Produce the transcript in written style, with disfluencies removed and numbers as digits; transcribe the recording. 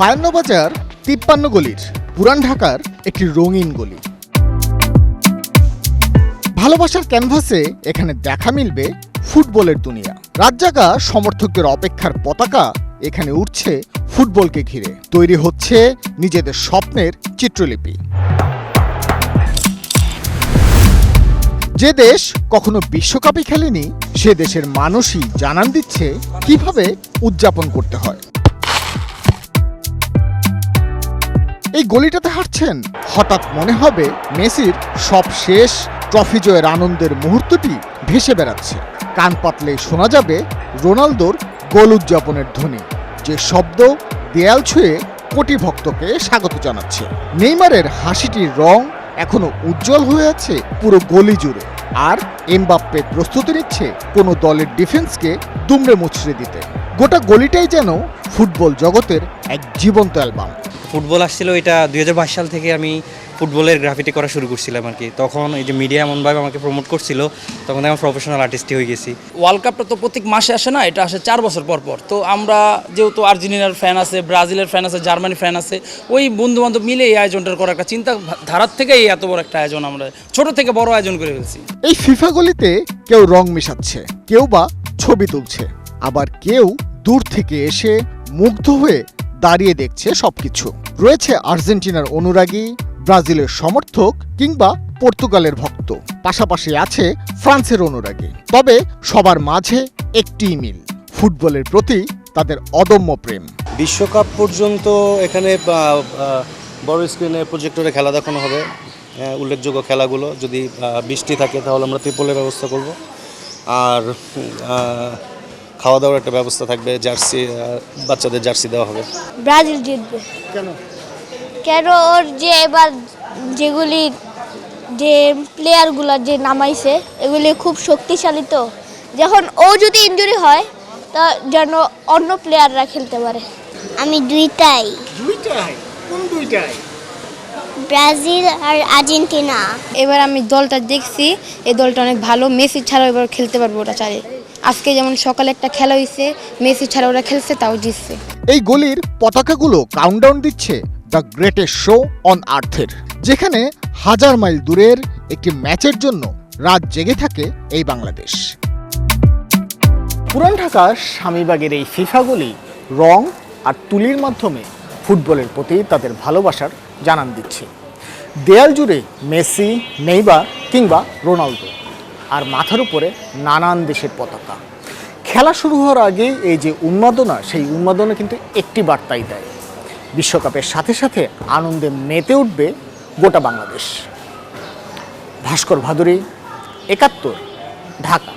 52 বাজার 53 গলির পুরান ঢাকার একটি রঙিন গলি। ভালোবাসার ক্যানভাসে এখানে দেখা মিলবে ফুটবলের দুনিয়া। রাত জাগা সমর্থকদের অপেক্ষার পতাকা এখানে উঠছে ফুটবলকে ঘিরে। তৈরি হচ্ছে নিজেদের স্বপ্নের চিত্রলিপি। যে দেশ কখনো বিশ্বকাপই খেলেনি, সে দেশের মানুষই জানান দিচ্ছে কিভাবে উদযাপন করতে হয়। এই গলিটাতে হাঁটছেন, হঠাৎ মনে হবে মেসির সব শেষ ট্রফি জয়ের আনন্দের মুহূর্তটি ভেসে বেড়াচ্ছে। কান পাতলেই শোনা যাবে রোনালদোর গোল উদযাপনের ধ্বনি, যে শব্দ দেয়াল ছুঁয়ে কোটি ভক্তকে স্বাগত জানাচ্ছে। নেইমারের হাসিটির রং এখনো উজ্জ্বল হয়ে আছে পুরো গলি জুড়ে, আর এমবাপ্পে প্রস্তুতি নিচ্ছে কোনো দলের ডিফেন্সকে দুমড়ে মুচড়ে দিতে। গোটা গলিটাই যেন ফুটবল জগতের এক জীবন্ত অ্যালবাম। ফুটবল আসছিল এটা 2022 সাল থেকে আমি ফুটবলের গ্রাফিটি করা শুরু করছিলাম আর কি। তখন এই যে মিডিয়া এমনভাবে আমাকে প্রমোট করছিল, তখন আমি প্রফেশনাল আর্টিস্টই হয়ে গেছি। ওয়ার্ল্ড কাপটা তো প্রত্যেক মাসে আসে না, এটা আসে 4 বছর পর পর। তো আমরা যেহেতু আর্জেন্টিনার ফ্যান আছে, ব্রাজিলের ফ্যান আছে, জার্মানি ফ্যান আছে, ওই বন্ধুবান্ধব মিলে এই আয়োজনটার করার একটা চিন্তা ধারার থেকে এই এত বড় একটা আয়োজন আমরা ছোট থেকে বড় আয়োজন করে ফেলছি। এই ফিফা গলিতে কেউ রং মেশাচ্ছে, কেউ বা ছবি তুলছে, আবার কেউ দূর থেকে এসে মুগ্ধ হয়ে দাঁড়িয়ে দেখছে সবকিছু। রয়েছে আর্জেন্টিনার অনুরাগী, ব্রাজিলের সমর্থক কিংবা পর্তুগালের ভক্ত, পাশাপাশি আছে ফ্রান্সের অনুরাগী। তবে সবার মাঝে একটিই মিল, ফুটবলের প্রতি তাদের অদম্য প্রেম। বিশ্বকাপ পর্যন্ত এখানে বড় স্ক্রিনে প্রজেক্টরে খেলা দেখানো হবে। উল্লেখযোগ্য খেলাগুলো, যদি বৃষ্টি থাকে তাহলে আমরা ত্রিপলের ব্যবস্থা করব, আর খাওয়া দাওয়ার একটা ব্যবস্থা থাকবে। জার্সি, বাচ্চাদের জার্সি দেওয়া হবে। ব্রাজিল জিতবে। কেন ওর যে এবার যেগুলি যে প্লেয়ারগুলো যে নামাইছে এগুলি খুব শক্তিশালী, তো যখন ও যদি ইনজুরি হয় তা যেন অন্য প্লেয়াররা খেলতে পারে। আমি দুইটাই। কোন দুইটাই? ব্রাজিল আর আর্জেন্টিনা। এবার আমি দলটা দেখছি, এই দলটা অনেক ভালো। মেসি ছাড়াও এবার খেলতে পারবো ওরা চারে। আজকে যেমন সকালে একটা খেলা হয়েছে, মেসি ছাড়া ওরা খেলছে, তাও জিতছে। এই গলির পতাকাগুলো কাউন্টডাউন দিচ্ছে দ্য গ্রেটেস্ট শো অন আর্থের, যেখানে 1000 মাইল দূরের একটি ম্যাচের জন্য রাত জেগে থাকে এই বাংলাদেশ। পুরান ঢাকার স্বামীবাগের এই ফিফা গলি রং আর তুলির মাধ্যমে ফুটবলের প্রতি তাদের ভালোবাসার জানান দিচ্ছে। দেয়াল জুড়ে মেসি, নেইমার কিংবা রোনালদো, আর মাথার উপরে নানান দেশের পতাকা। খেলা শুরু হওয়ার আগে এই যে উন্মাদনা, সেই উন্মাদনা কিন্তু একটি বার্তাই দেয়, বিশ্বকাপের সাথে সাথে আনন্দে মেতে উঠবে গোটা বাংলাদেশ। ভাস্কর ভাদুরী, 71, ঢাকা।